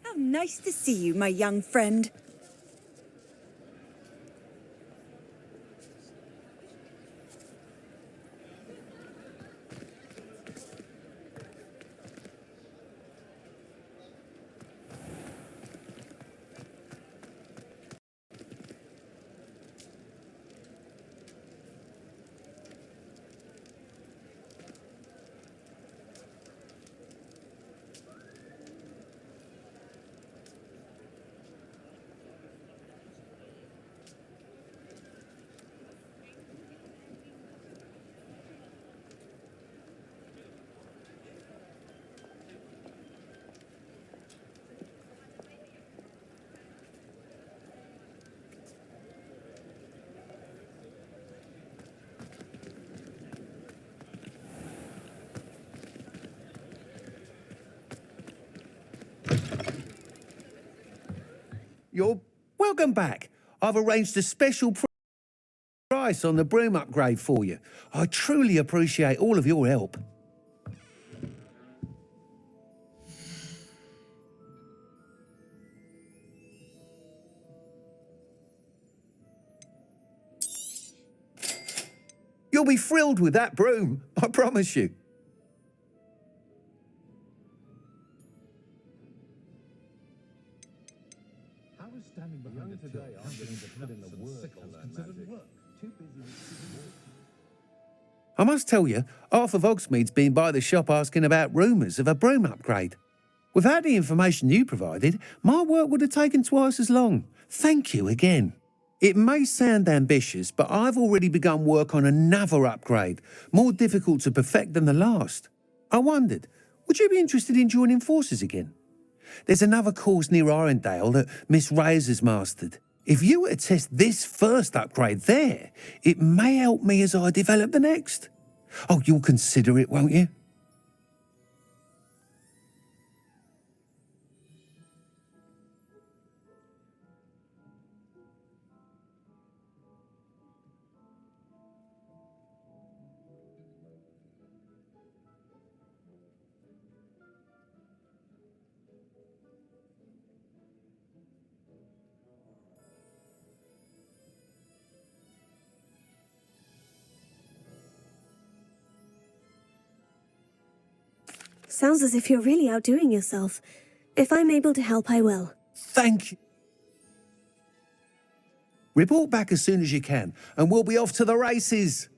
How nice to see you, my young friend. You're welcome back. I've arranged a special price on the broom upgrade for you. I truly appreciate all of your help. You'll be thrilled with that broom, I promise you. I was standing behind it today. I'm getting to put in the work. Considered work. Too busy with I must tell you, half of Hogsmeade's been by the shop asking about rumours of a broom upgrade. Without the information you provided, my work would have taken twice as long. Thank you again. It may sound ambitious, but I've already begun work on another upgrade, more difficult to perfect than the last. I wondered, would you be interested in joining forces again? There's another course near Arendelle that Miss Reyes has mastered. If you were to test this first upgrade there, it may help me as I develop the next. Oh, you'll consider it, won't you? Sounds as if you're really outdoing yourself. If I'm able to help, I will. Thank you. Report back as soon as you can, and we'll be off to the races.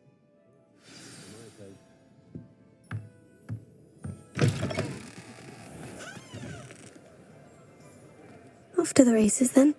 Off to the races, then.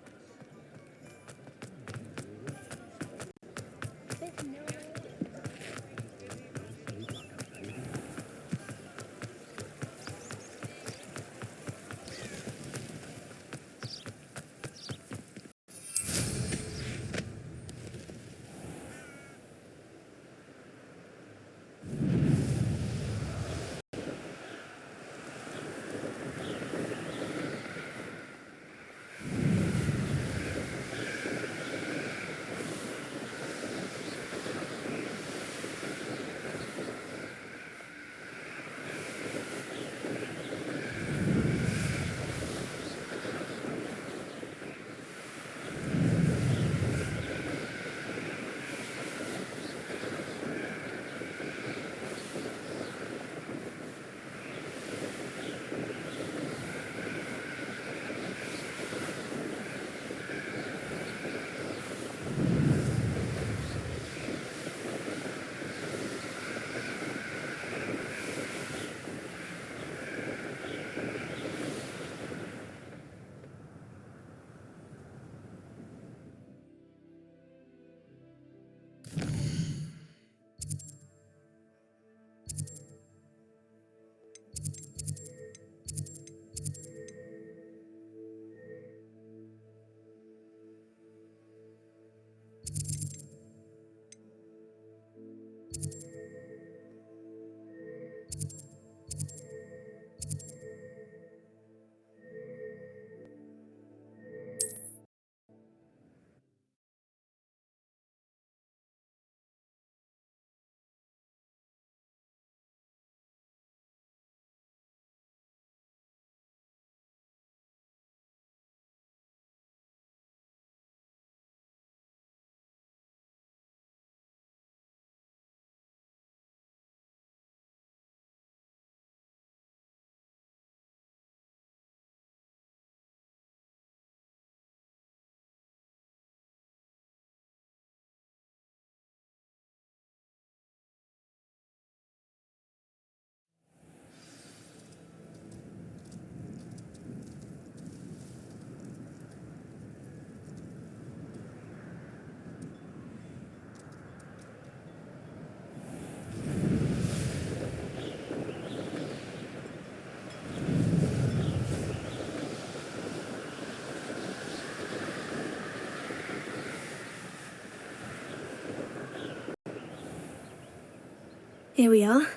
Here we are.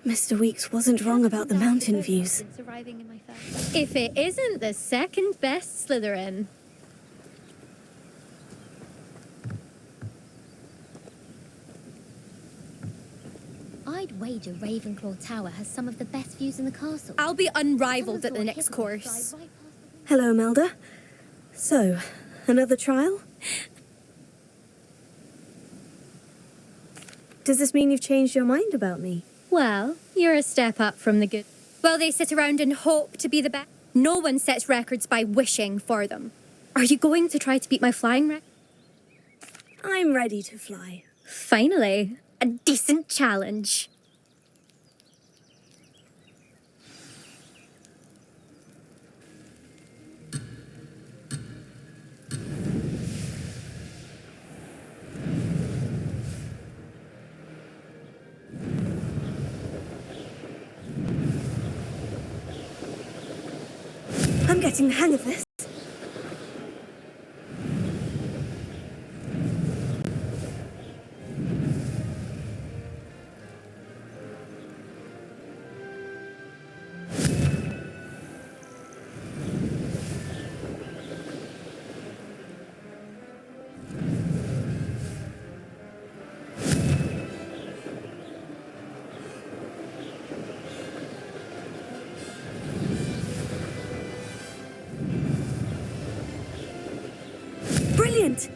Mr. Weeks wasn't wrong about the mountain views. If it isn't the second best Slytherin. I'd wager Ravenclaw Tower has some of the best views in the castle. I'll be unrivaled at the next course. Hello, Imelda. So, another trial? Does this mean you've changed your mind about me? Well, you're a step up from the good. Well, they sit around and hope to be the best. No one sets records by wishing for them. Are you going to try to beat my flying record? I'm ready to fly. Finally, a decent challenge. I'm getting the hang of this. Brilliant!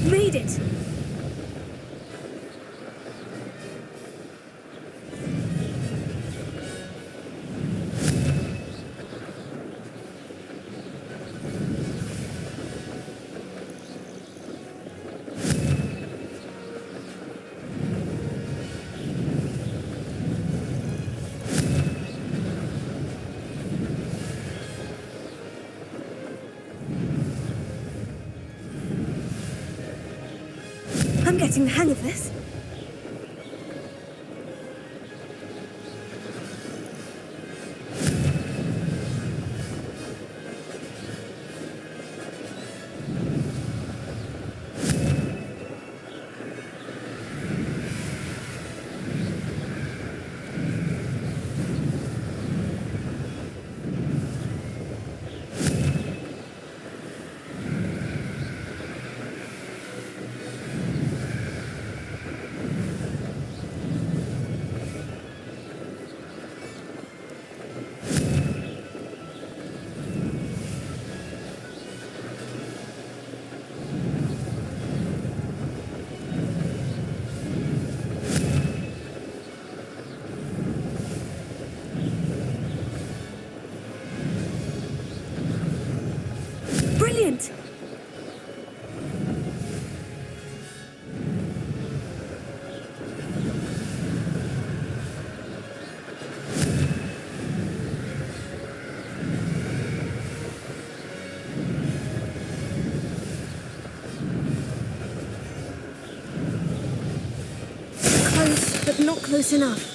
Made it! I'm getting the hang of this. Brilliant! Close, but not close enough.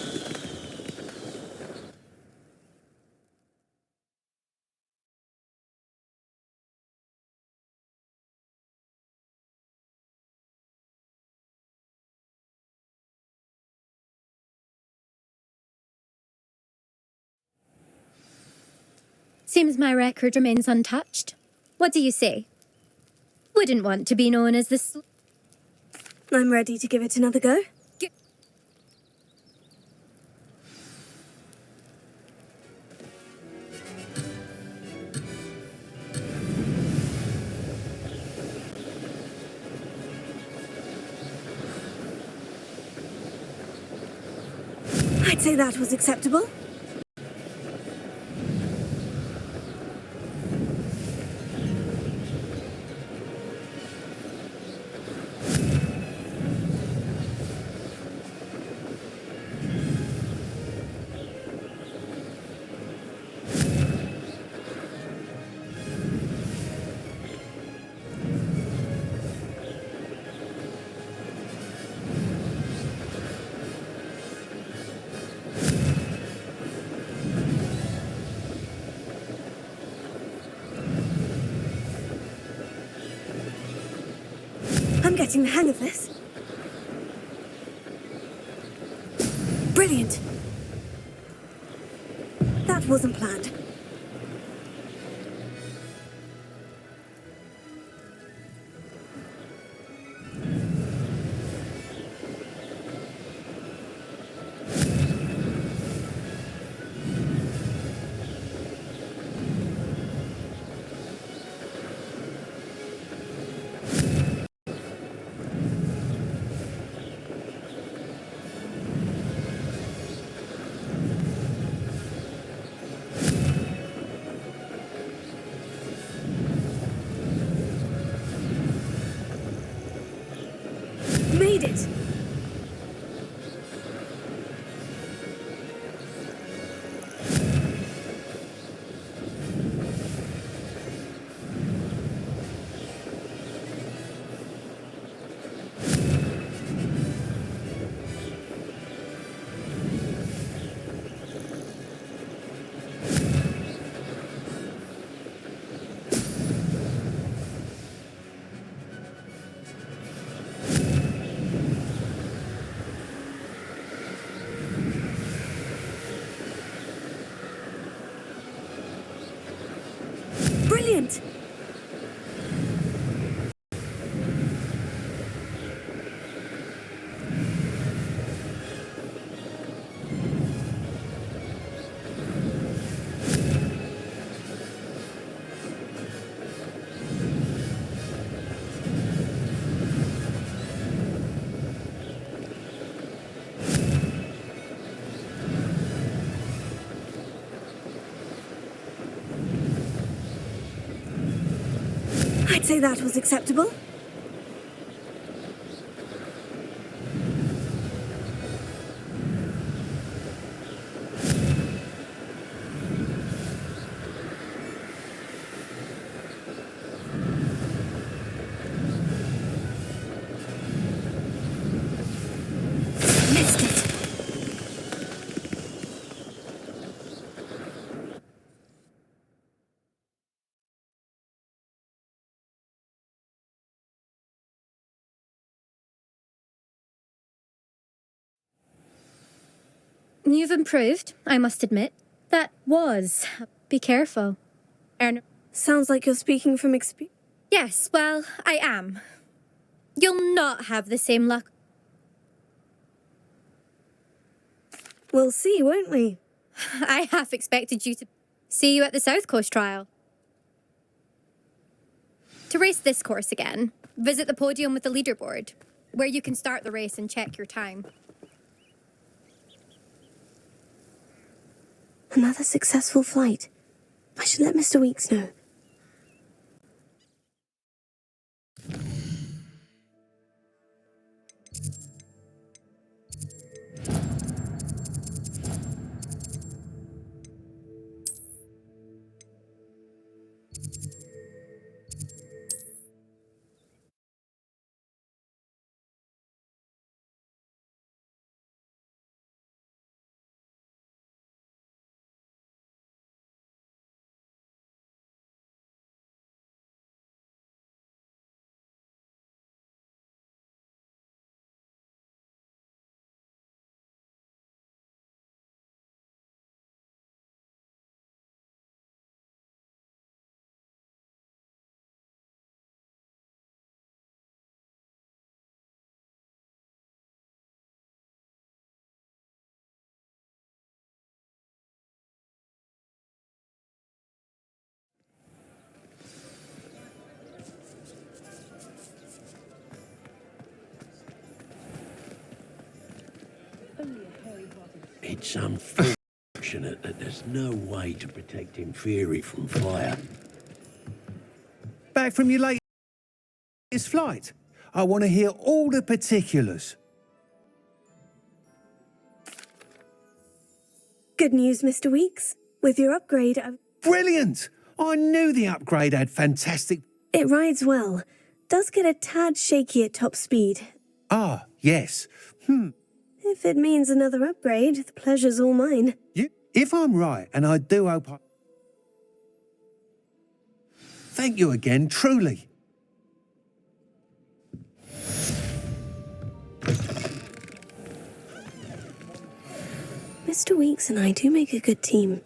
Seems my record remains untouched. What do you say? Wouldn't want to be known as the I'm ready to give it another go. I'd say that was acceptable. getting the hang of this. Brilliant. That wasn't planned. Made it! Brilliant! I'd say that was acceptable. Missed it. You've improved, I must admit. That was. Be careful. Sounds like you're speaking from experience. Yes, well, I am. You'll not have the same luck. We'll see, won't we? I half expected you to see you at the South Coast trial. To race this course again, visit the podium with the leaderboard, where you can start the race and check your time. Another successful flight. I should let Mr. Weeks know. It's unfortunate that there's no way to protect Inferi from fire. Back from your latest flight. I want to hear all the particulars. Good news, Mr. Weeks. With your upgrade, Brilliant! I knew the upgrade had fantastic... it rides well. Does get a tad shaky at top speed. Ah, yes. If it means another upgrade, the pleasure's all mine. If I'm right, and I do hope I... Thank you again, truly. Mr. Weeks and I do make a good team.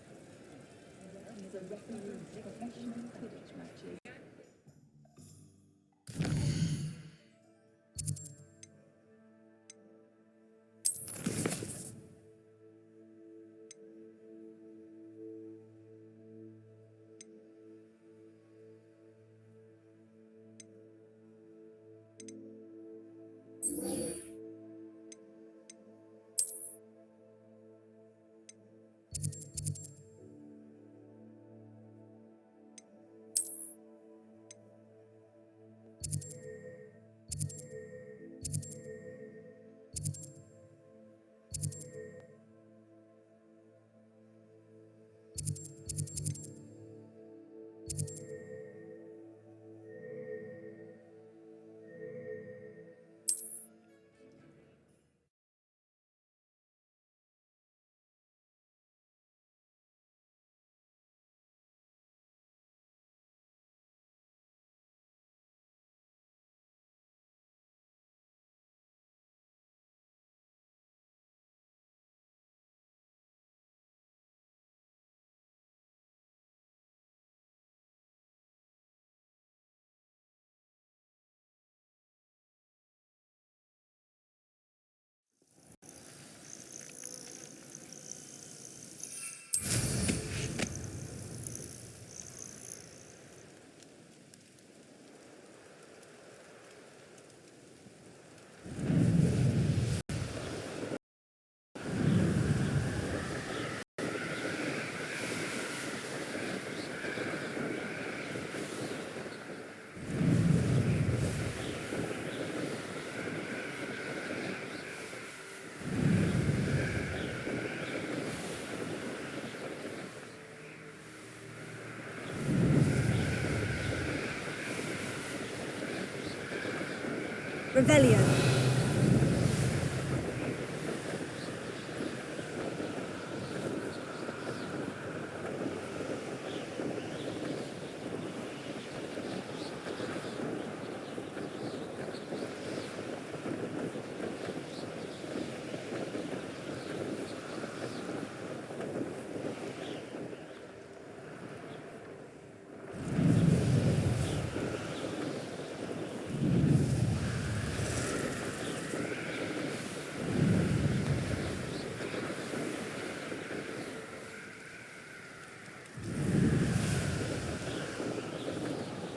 Revelio.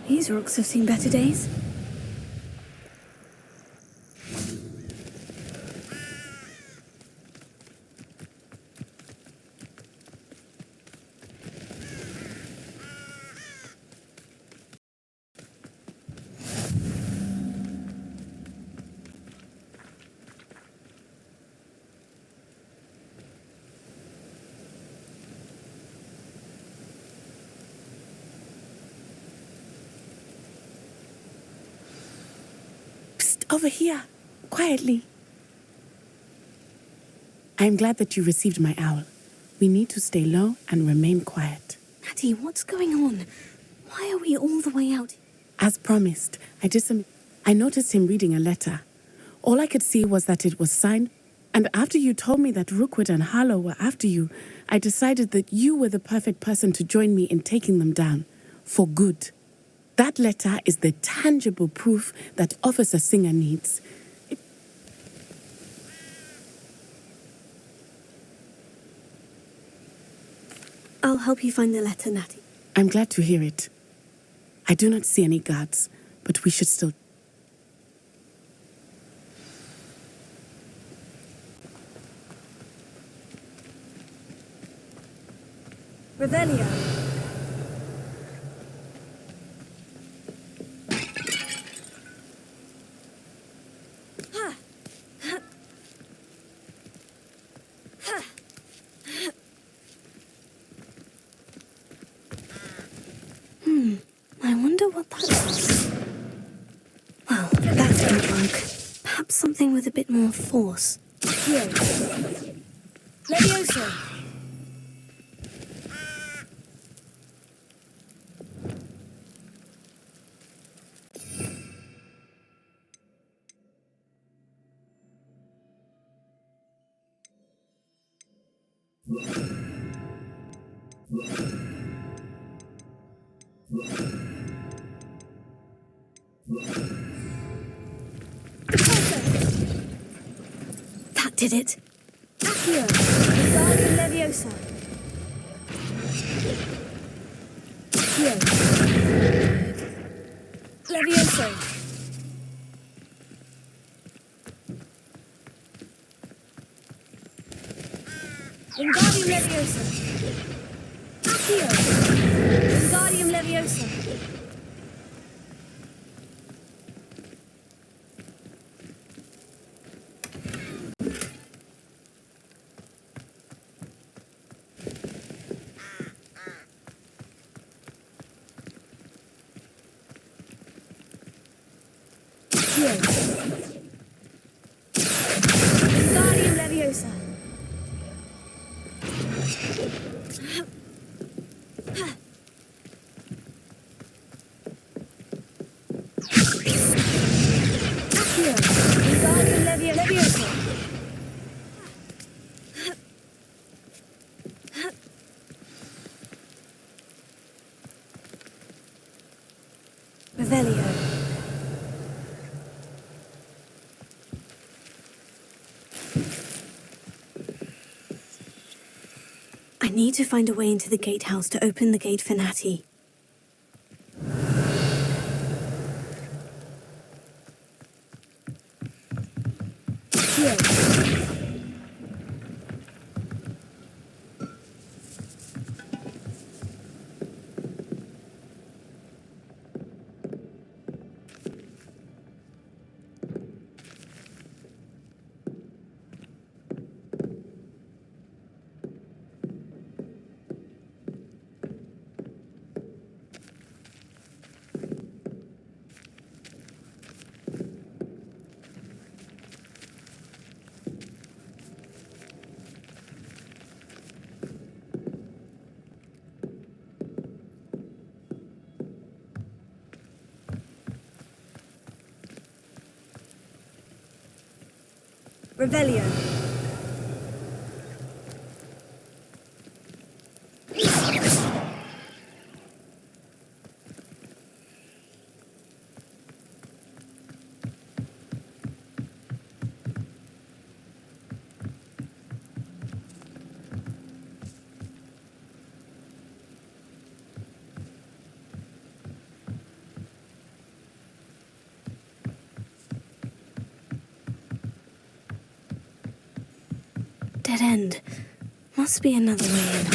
These rooks have seen better days. Over here, quietly. I am glad that you received my owl. We need to stay low and remain quiet. Natty, what's going on? Why are we all the way out? As promised, I noticed him reading a letter. All I could see was that it was signed, and after you told me that Rookwood and Harlow were after you, I decided that you were the perfect person to join me in taking them down. For good. That letter is the tangible proof that Officer Singer needs. I'll help you find the letter, Natty. I'm glad to hear it. I do not see any guards, but we should still... Revelio. I wonder what that was. Well, that didn't work. Perhaps something with a bit more force. Here. Levioso. That did it. Accio, Wingardium Leviosa. Accio. Leviosa. Wingardium Leviosa. Accio. Wingardium Leviosa. Accio. Wingardium Leviosa. Accio. Wingardium Leviosa. Revelio. I need to find a way into the gatehouse to open the gate for Natty. Accio. Revelio. Dead end. Must be another way in.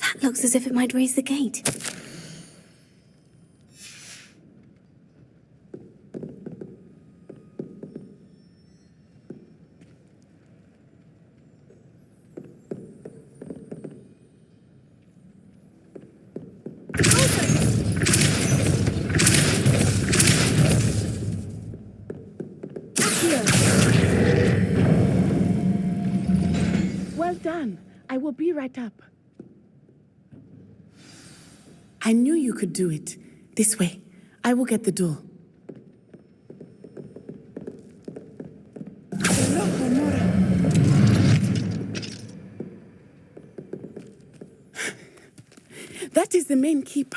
That looks as if it might raise the gate. Well done. I will be right up. I knew you could do it. This way. I will get the door. That is the main keep.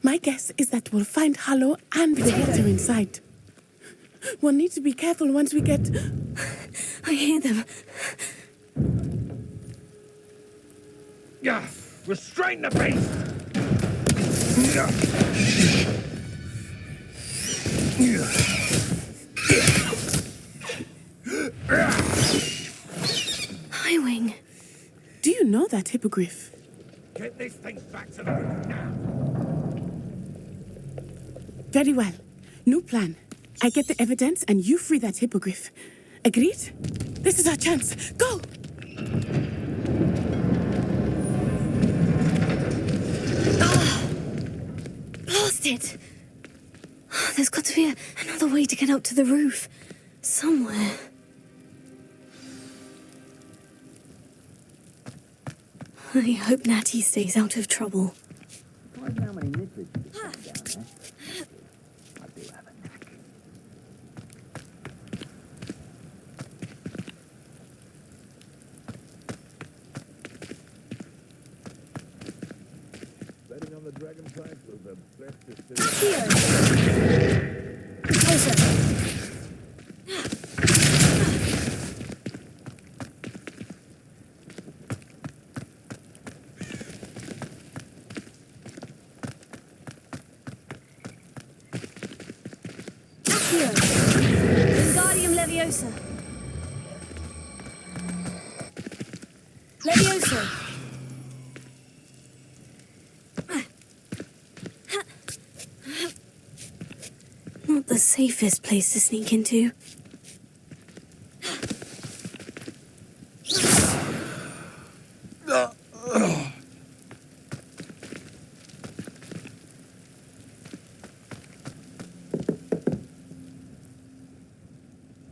My guess is that we'll find Hallow and the Hector inside. We'll need to be careful once we get... I hear them. Yeah, restrain the beast! Highwing. Do you know that hippogriff? Get this thing back to the room now! Very well. New plan. I get the evidence and you free that hippogriff. Agreed? This is our chance. Go! Blasted! There's got to be another way to get up to the roof. Somewhere. I hope Natty stays out of trouble. Find how many nippers you can find down there. I do have a knack. Betting on the dragon type was the best decision. Accio. Closer. Accio. Wingardium Leviosa. Leviosa. Not the safest place to sneak into.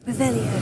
Revelio.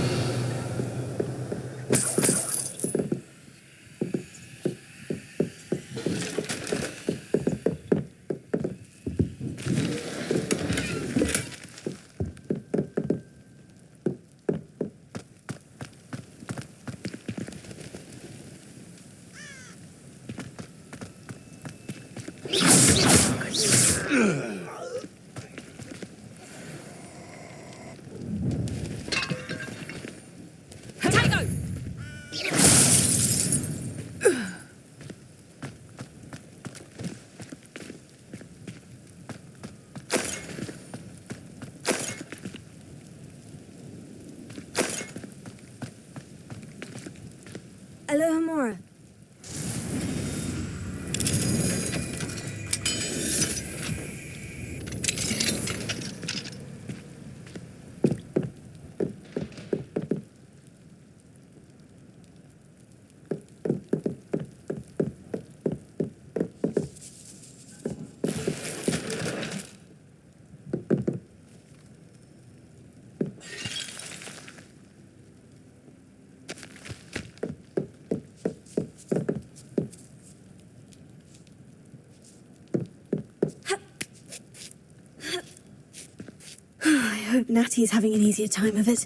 Alohomora. I hope Natty's having an easier time of it.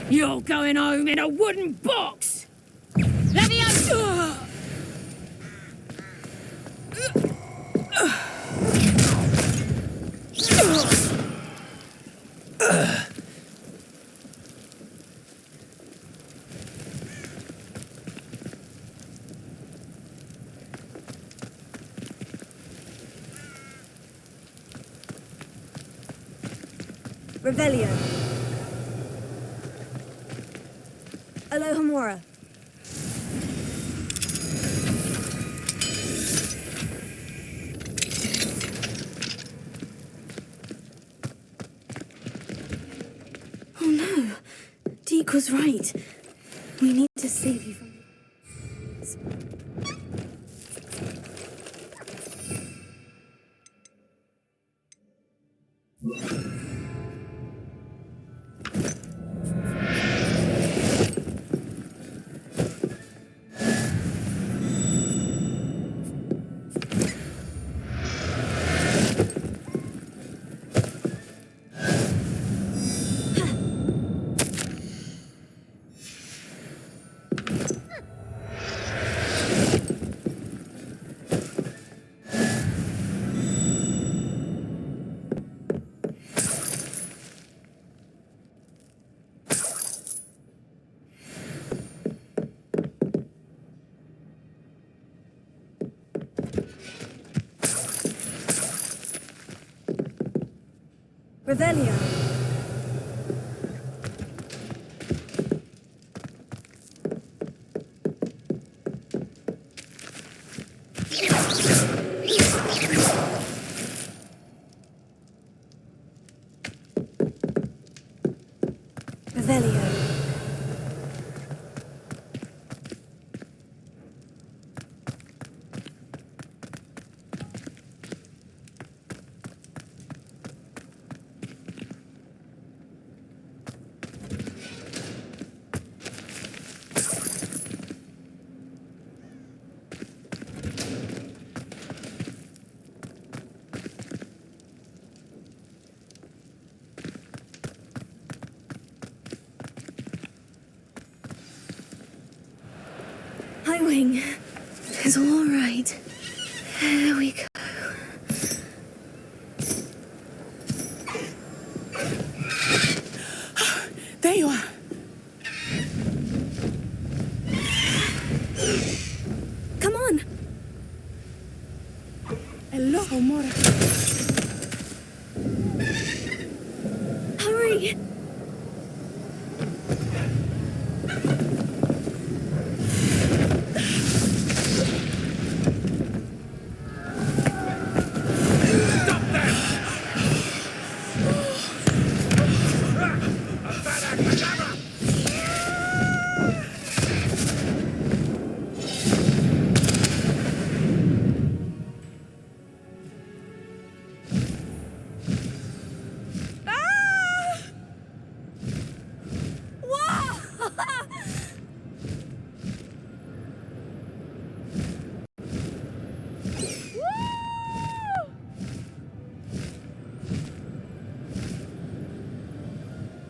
You're going home in a wooden box! Leviosa! Revelio. Alohomora. Oh no, Deke was right. We need to save you from... Revelio. Revelio. Highwing. It's all right. There we go. There you are. Come on. Hello, Mora. Hurry.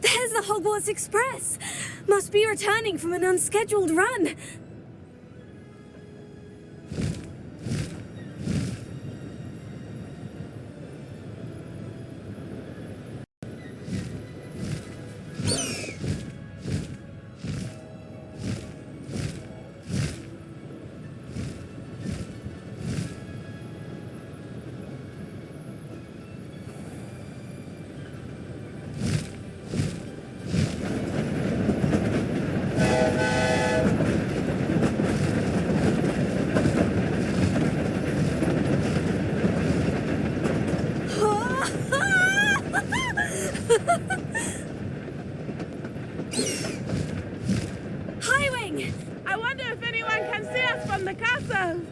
There's the Hogwarts Express. Must be returning from an unscheduled run. Highwing! I wonder if anyone can see us from the castle.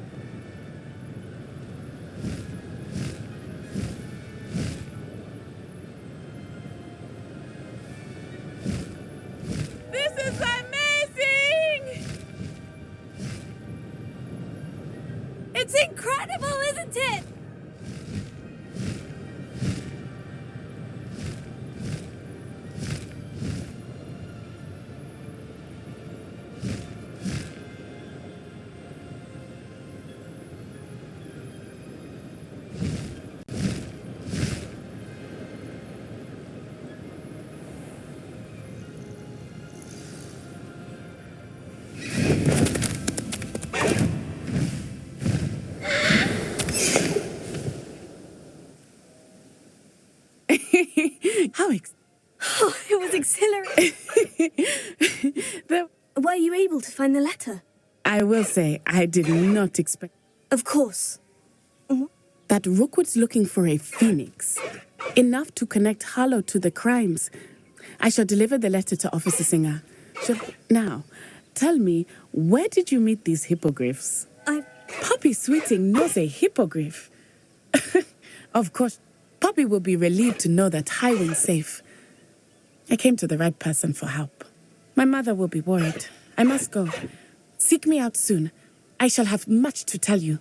This is amazing! It's incredible, isn't it? How Oh, it was exhilarating. Were you able to find the letter? I will say, I did not expect Of course. that Rookwood's looking for a phoenix. Enough to connect Harlow to the crimes. I shall deliver the letter to Officer Singer. Now, tell me, where did you meet these hippogriffs? Poppy Sweeting knows a hippogriff. Of course, Poppy will be relieved to know that Highwing's safe. I came to the right person for help. My mother will be worried. I must go. Seek me out soon. I shall have much to tell you.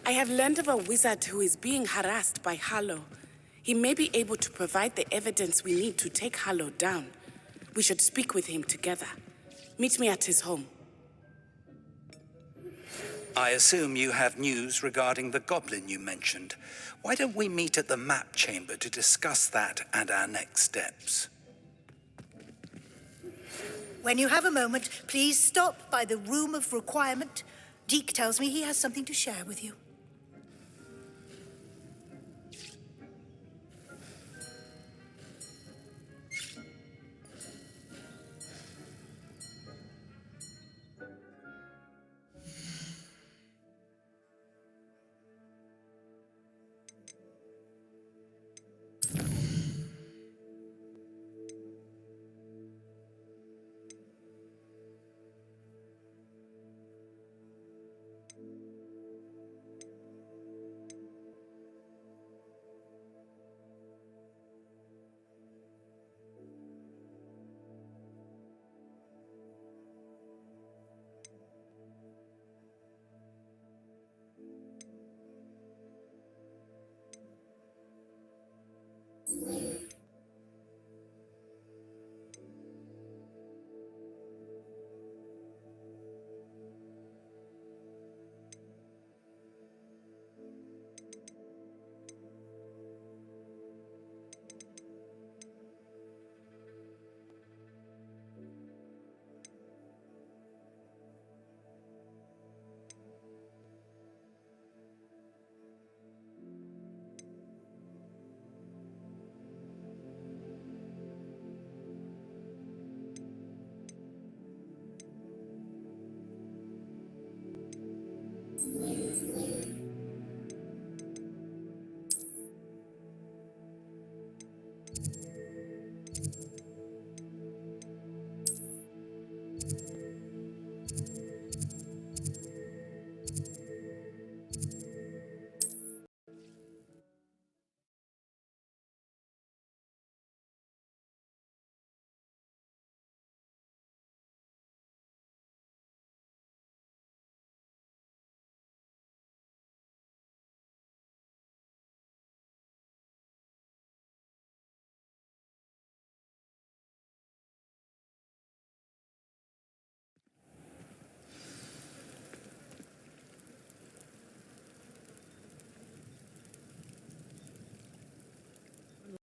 I have learned of a wizard who is being harassed by Harlow. He may be able to provide the evidence we need to take Harlow down. We should speak with him together. Meet me at his home. I assume you have news regarding the goblin you mentioned. Why don't we meet at the map chamber to discuss that and our next steps? When you have a moment, please stop by the room of requirement. Deke tells me he has something to share with you.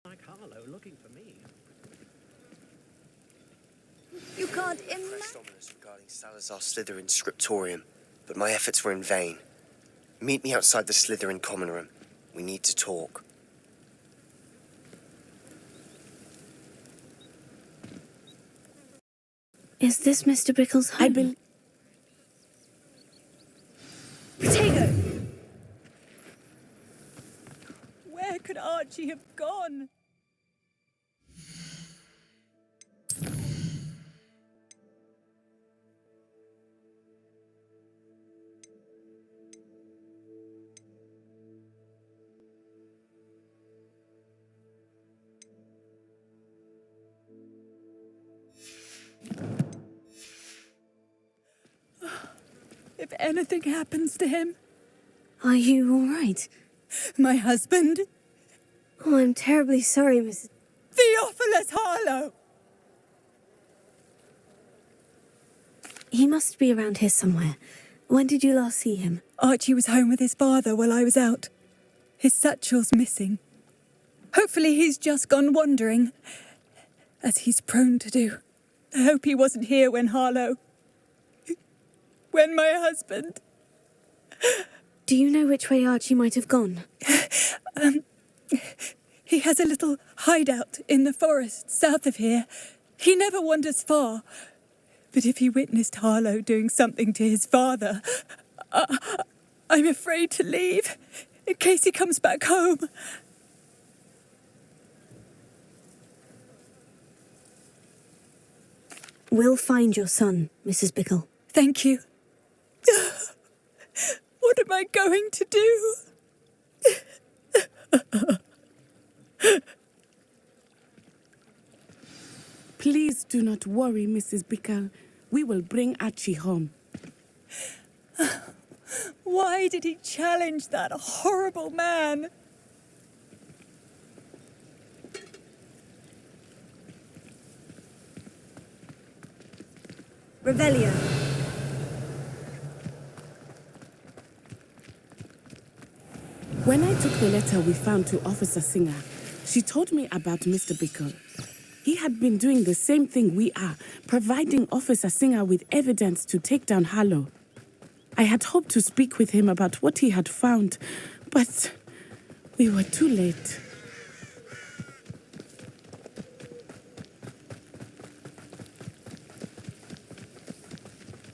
Like Harlow looking for me. You can't Pressed ominous regarding Salazar's Slytherin scriptorium, but my efforts were in vain. Meet me outside the Slytherin common room. We need to talk. Is this Mr. Bickle's home? I believe... Potato! Where could Archie have gone? If anything happens to him... Are you all right? My husband? Oh, I'm terribly sorry, Mrs. Theophilus Harlow! He must be around here somewhere. When did you last see him? Archie was home with his father while I was out. His satchel's missing. Hopefully he's just gone wandering, as he's prone to do. I hope he wasn't here when Harlow... when my husband... Do you know which way Archie might have gone? He has a little hideout in the forest south of here. He never wanders far. But if he witnessed Harlow doing something to his father, I'm afraid to leave, in case he comes back home. We'll find your son, Mrs. Bickle. Thank you. What am I going to do? Please do not worry, Mrs. Bickle. We will bring Archie home. Why did he challenge that horrible man? Revelio. When I took the letter we found to Officer Singer, she told me about Mr. Bickle. He had been doing the same thing we are, providing Officer Singer with evidence to take down Harlow. I had hoped to speak with him about what he had found, but we were too late.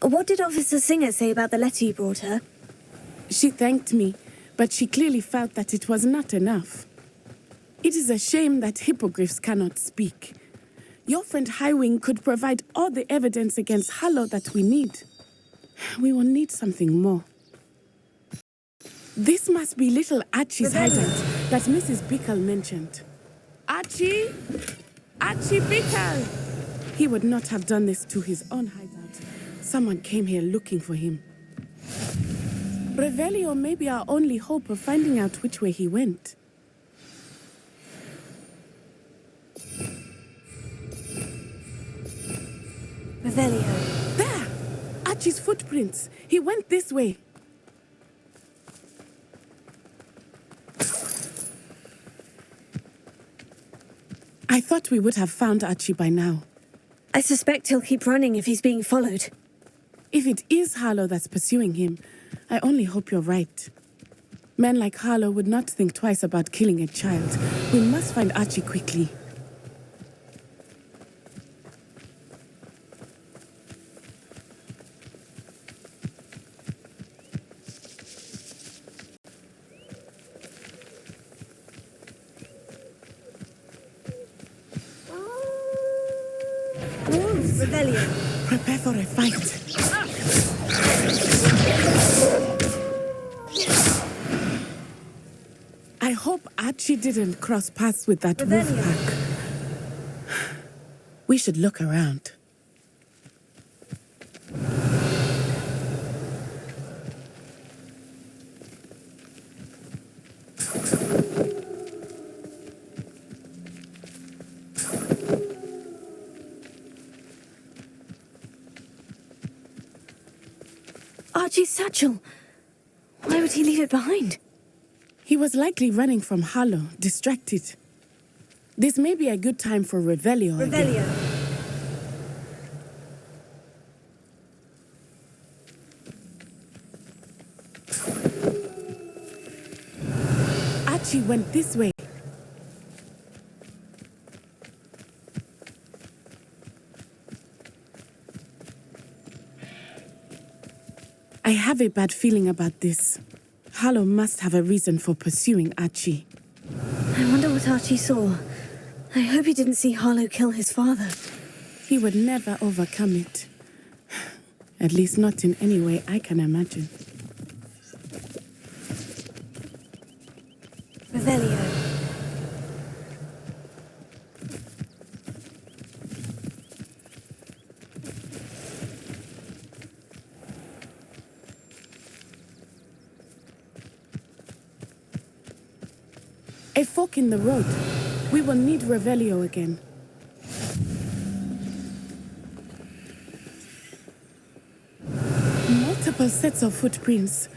What did Officer Singer say about the letter you brought her? She thanked me, but she clearly felt that it was not enough. It is a shame that hippogriffs cannot speak. Your friend Highwing could provide all the evidence against Harlow that we need. We will need something more. This must be little Archie's hideout that Mrs. Bickle mentioned. Archie? Archie Bickle! He would not have done this to his own hideout. Someone came here looking for him. Revelio may be our only hope of finding out which way he went. Revelio. There! Archie's footprints. He went this way. I thought we would have found Archie by now. I suspect he'll keep running if he's being followed. If it is Harlow that's pursuing him, I only hope you're right. Men like Harlow would not think twice about killing a child. We must find Archie quickly. Revelio. Prepare for a fight. I hope Archie didn't cross paths with that wolf pack. We should look around. Archie's satchel. Why would he leave it behind? He was likely running from Harlow, distracted. This may be a good time for Revelio. Revelio. Archie went this way. I have a bad feeling about this. Harlow must have a reason for pursuing Archie. I wonder what Archie saw. I hope he didn't see Harlow kill his father. He would never overcome it. At least not in any way I can imagine. Revelio. A fork in the road. We will need Revelio again. Multiple sets of footprints.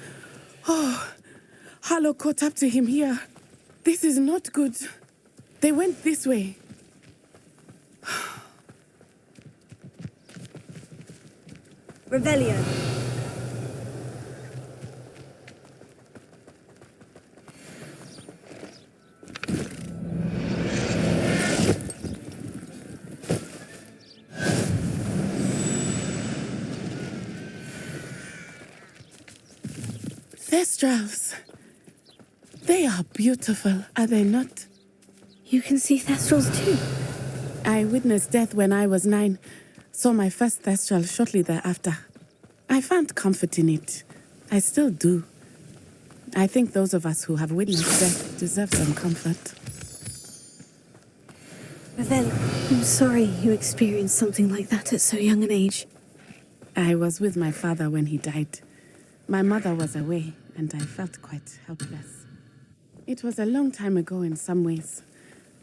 Oh, Harlow caught up to him here. This is not good. They went this way. Revelio. Thestrals. They are beautiful, are they not? You can see Thestrals too. I witnessed death when I was 9. Saw my first Thestral shortly thereafter. I found comfort in it. I still do. I think those of us who have witnessed death deserve some comfort. Revelio, I'm sorry you experienced something like that at so young an age. I was with my father when he died. My mother was away, and I felt quite helpless. It was a long time ago in some ways,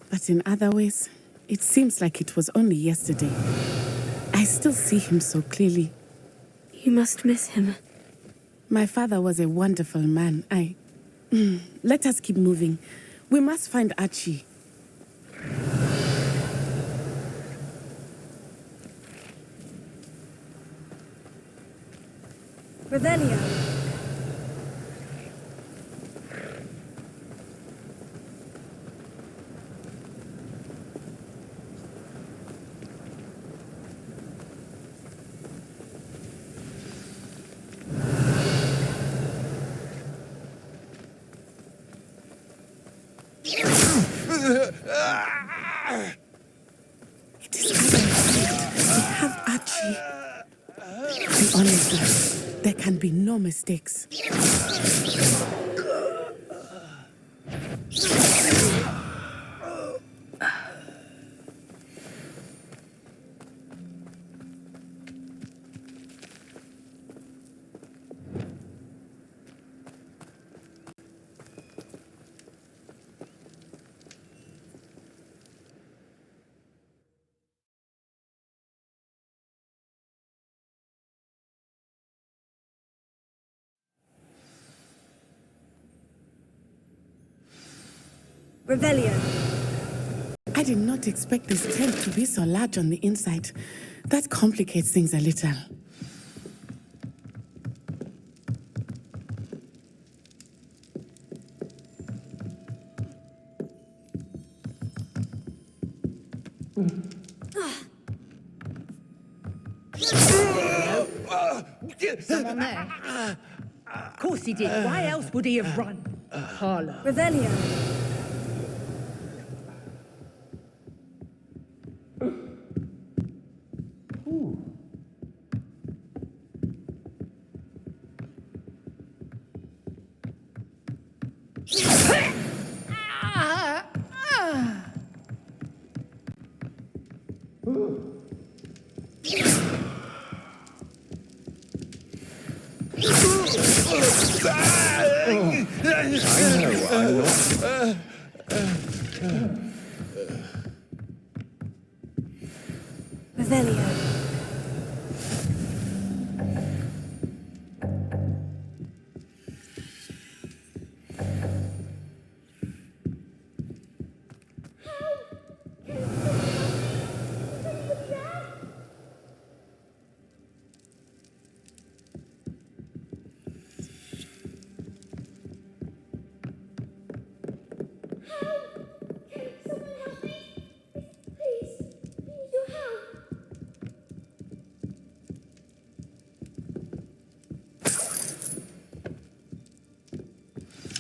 but in other ways, it seems like it was only yesterday. I still see him so clearly. You must miss him. My father was a wonderful man. Let us keep moving. We must find Archie. Revelio. It is we have Archie. Be honest, there can be no mistakes. Revelio. I did not expect this tent to be so large on the inside. That complicates things a little. Someone there? Of course he did. Why else would he have run? Harlow. Revelio. Revelio.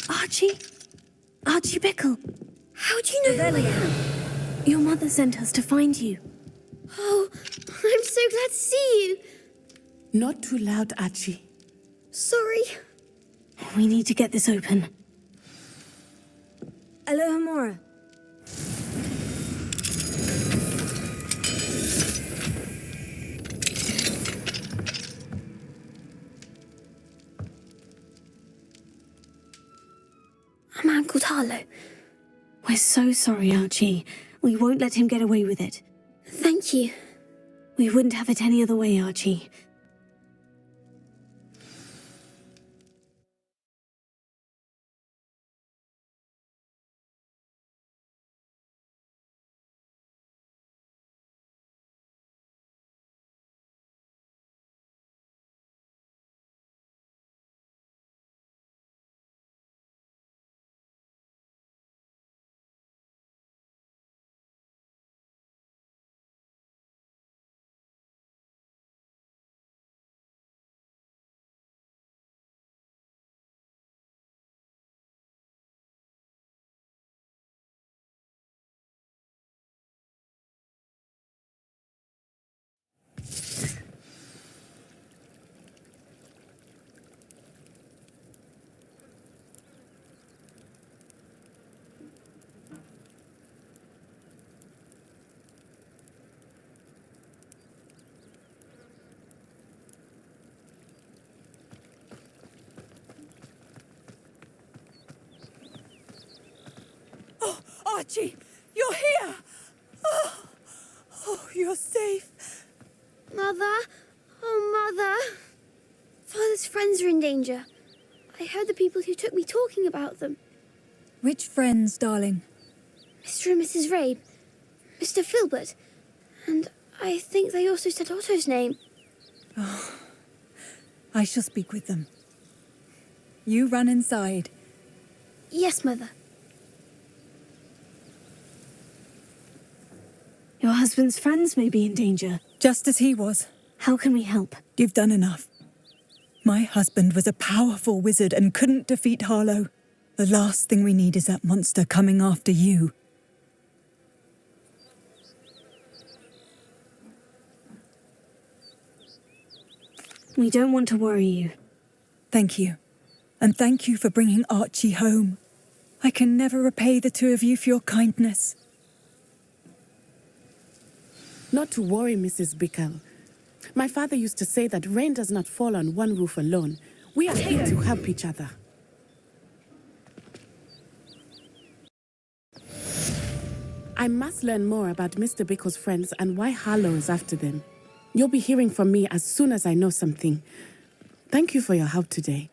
Archie? Archie Bickle. How do you know who I am? Your mother sent us to find you. Oh, I'm so glad to see you. Not too loud, Archie. Sorry. We need to get this open. Alohomora. A man called Harlow. We're so sorry, Archie. We won't let him get away with it. Thank you. We wouldn't have it any other way, Archie. Archie, you're here! Oh, you're safe. Mother? Oh, Mother! Father's friends are in danger. I heard the people who took me talking about them. Which friends, darling? Mr. and Mrs. Rabe, Mr. Filbert, and I think they also said Otto's name. Oh, I shall speak with them. You run inside. Yes, Mother. Your husband's friends may be in danger. Just as he was. How can we help? You've done enough. My husband was a powerful wizard and couldn't defeat Harlow. The last thing we need is that monster coming after you. We don't want to worry you. Thank you. And thank you for bringing Archie home. I can never repay the two of you for your kindness. Not to worry, Mrs. Bickle. My father used to say that rain does not fall on one roof alone. We are here to help each other. I must learn more about Mr. Bickle's friends and why Harlow is after them. You'll be hearing from me as soon as I know something. Thank you for your help today.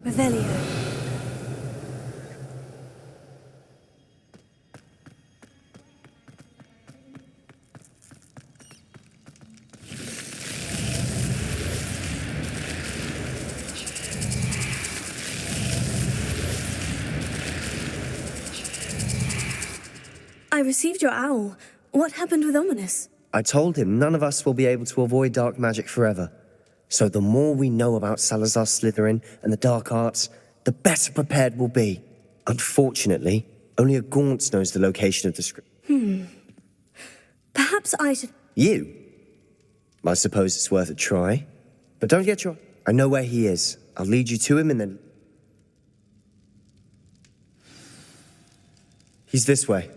Revelio. I received your owl. What happened with Ominous? I told him none of us will be able to avoid dark magic forever. So the more we know about Salazar Slytherin and the dark arts, the better prepared we'll be. Unfortunately, only a Gaunt knows the location of the script. Perhaps I should... You? I suppose it's worth a try. But don't get your... I know where he is. I'll lead you to him and then... He's this way.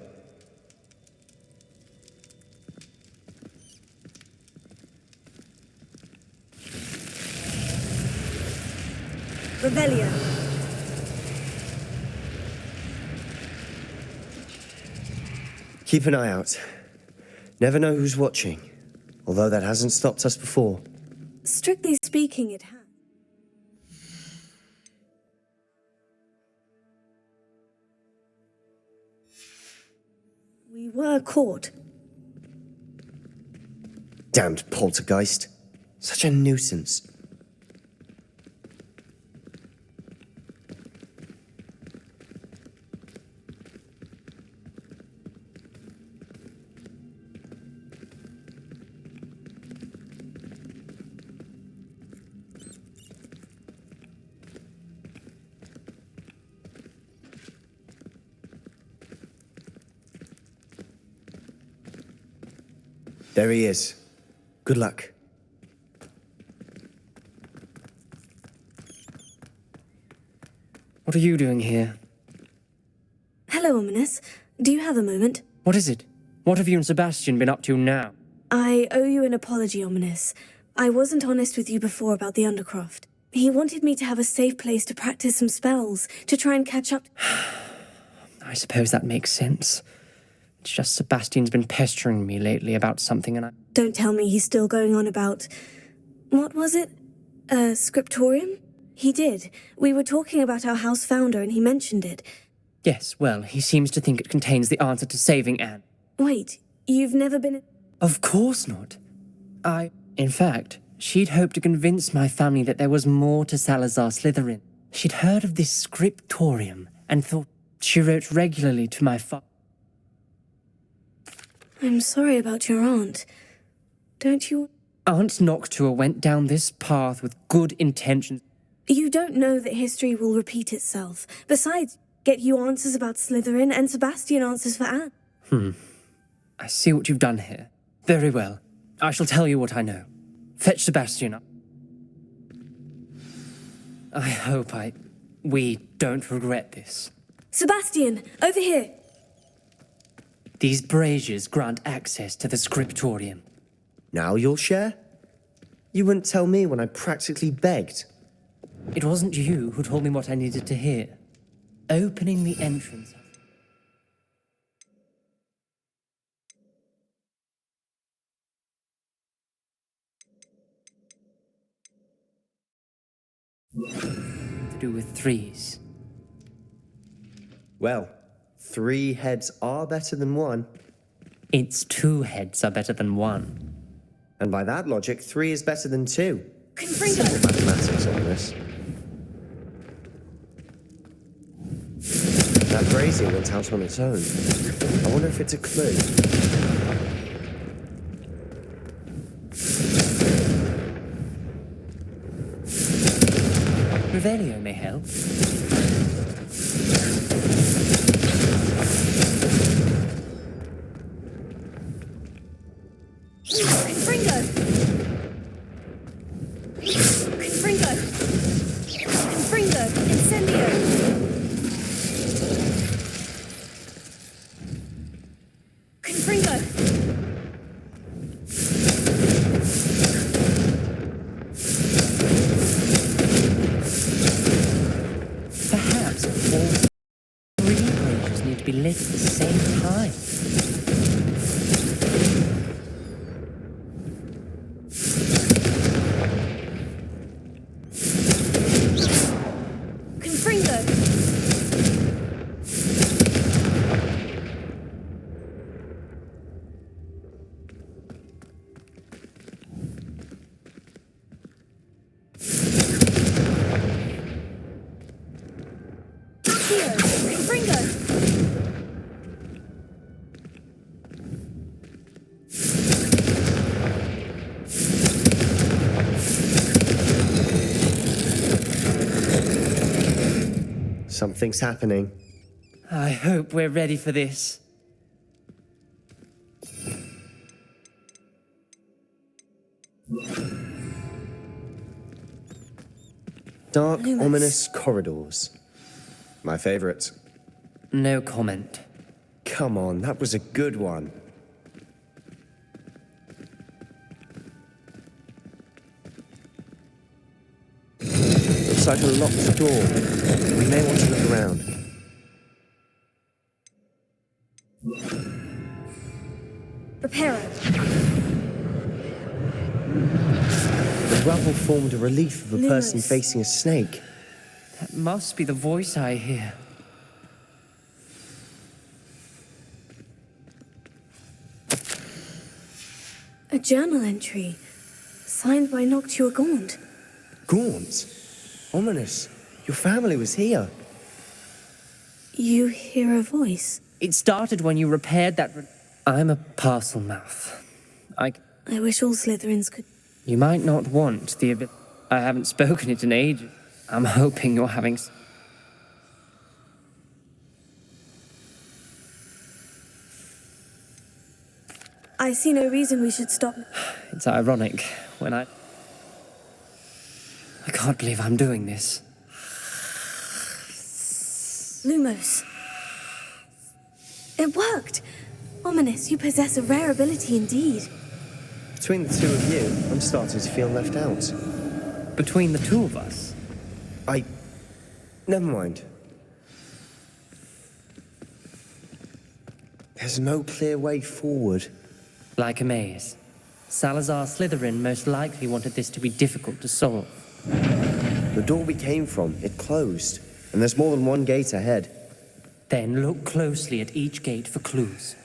Revelio. Keep an eye out. Never know who's watching, although that hasn't stopped us before. Strictly speaking, it has. We were caught. Damned poltergeist. Such a nuisance. There he is. Good luck. What are you doing here? Hello, Ominous. Do you have a moment? What is it? What have you and Sebastian been up to now? I owe you an apology, Ominous. I wasn't honest with you before about the Undercroft. He wanted me to have a safe place to practice some spells, to try and catch up. I suppose that makes sense. It's just Sebastian's been pestering me lately about something and I... Don't tell me he's still going on about... What was it? A scriptorium? He did. We were talking about our house founder and he mentioned it. Yes, well, he seems to think it contains the answer to saving Anne. Wait, you've never been... Of course not. In fact, she'd hoped to convince my family that there was more to Salazar Slytherin. She'd heard of this scriptorium and thought she wrote regularly to my father. I'm sorry about your aunt. Don't you... Aunt Noctua went down this path with good intentions. You don't know that history will repeat itself. Besides, get you answers about Slytherin and Sebastian answers for Anne. I see what you've done here. Very well. I shall tell you what I know. Fetch Sebastian up. I hope we don't regret this. Sebastian, over here. These braziers grant access to the scriptorium. Now you'll share? You wouldn't tell me when I practically begged. It wasn't you who told me what I needed to hear. Opening the entrance. To do with threes. Well, 3 heads are better than 1. It's 2 heads are better than 1. And by that logic, 3 is better than 2. Confringo! Simple mathematics on this. That brazier went out on its own. I wonder if it's a clue. Revelio may help. Confringo! Confringo! Confringo! Incendio! Confringo! Perhaps all 3 braziers need to be lit at the same time. Confringo! Here! Confringo! Something's happening. I hope we're ready for this. Dark, ominous corridors. My favorite. No comment. Come on, that was a good one. Looks like a locked door. We may want to look around. Reparo. The rubble formed a relief of a person Lumos. facing a snake. That must be the voice I hear. A journal entry. Signed by Noctua Gaunt. Gaunt? Ominous. Your family was here. You hear a voice? It started when you repaired that... I'm a parcel mouth. I wish all Slytherins could... You might not want the ability. I haven't spoken it in ages. I'm hoping you're having... I see no reason we should stop. It's ironic when I can't believe I'm doing this. Lumos. It worked. Ominous, you possess a rare ability indeed. Between the two of you, I'm starting to feel left out. Between the two of us? Never mind. There's no clear way forward. Like a maze. Salazar Slytherin most likely wanted this to be difficult to solve. The door we came from, it closed, and there's more than one gate ahead. Then look closely at each gate for clues.